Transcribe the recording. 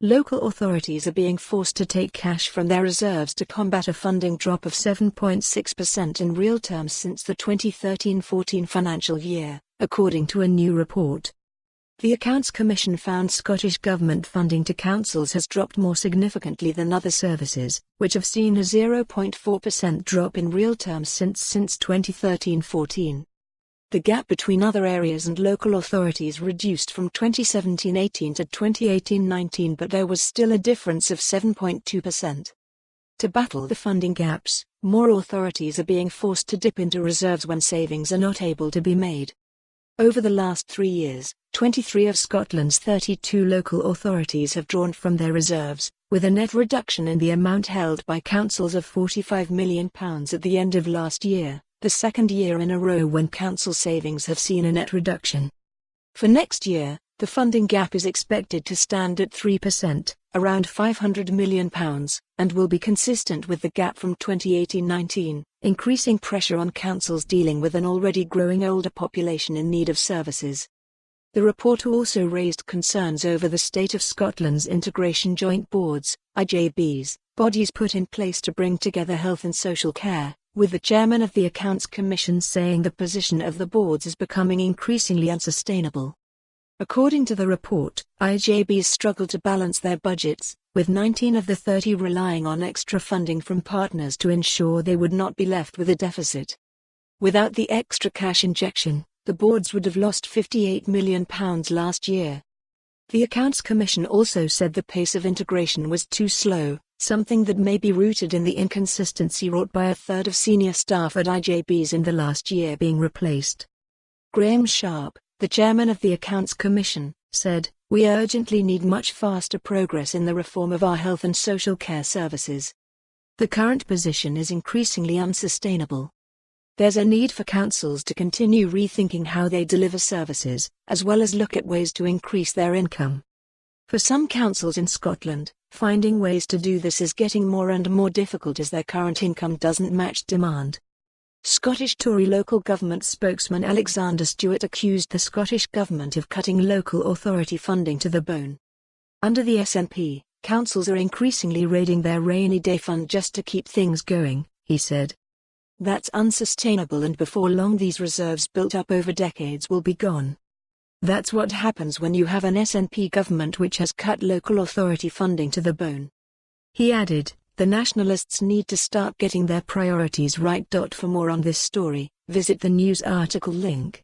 Local authorities are being forced to take cash from their reserves to combat a funding drop of 7.6% in real terms since the 2013-14 financial year, according to a new report. The Accounts Commission found Scottish Government funding to councils has dropped more significantly than other services, which have seen a 0.4% drop in real terms since 2013-14. The gap between other areas and local authorities reduced from 2017-18 to 2018-19, but there was still a difference of 7.2%. To battle the funding gaps, more authorities are being forced to dip into reserves when savings are not able to be made. Over the last 3 years, 23 of Scotland's 32 local authorities have drawn from their reserves, with a net reduction in the amount held by councils of £45 million at the end of last year, the second year in a row when council savings have seen a net reduction. For next year, the funding gap is expected to stand at 3%, around £500 million, and will be consistent with the gap from 2018-19, increasing pressure on councils dealing with an already growing older population in need of services. The report also raised concerns over the state of Scotland's Integration Joint Boards, IJBs, bodies put in place to bring together health and social care, with the chairman of the Accounts Commission saying the position of the boards is becoming increasingly unsustainable. According to the report, IJBs struggle to balance their budgets, with 19 of the 30 relying on extra funding from partners to ensure they would not be left with a deficit. Without the extra cash injection, the boards would have lost £58 million last year. The Accounts Commission also said the pace of integration was too slow, something that may be rooted in the inconsistency wrought by a third of senior staff at IJBs in the last year being replaced. Graham Sharp, the chairman of the Accounts Commission, said, "We urgently need much faster progress in the reform of our health and social care services. The current position is increasingly unsustainable. There's a need for councils to continue rethinking how they deliver services, as well as look at ways to increase their income. For some councils in Scotland, finding ways to do this is getting more and more difficult as their current income doesn't match demand." Scottish Tory local government spokesman Alexander Stewart accused the Scottish Government of cutting local authority funding to the bone. Under the SNP, councils are increasingly raiding their rainy day fund just to keep things going, he said. That's unsustainable, and before long these reserves built up over decades will be gone. That's what happens when you have an SNP government which has cut local authority funding to the bone. He added, "The nationalists need to start getting their priorities right." For more on this story, visit the news article link.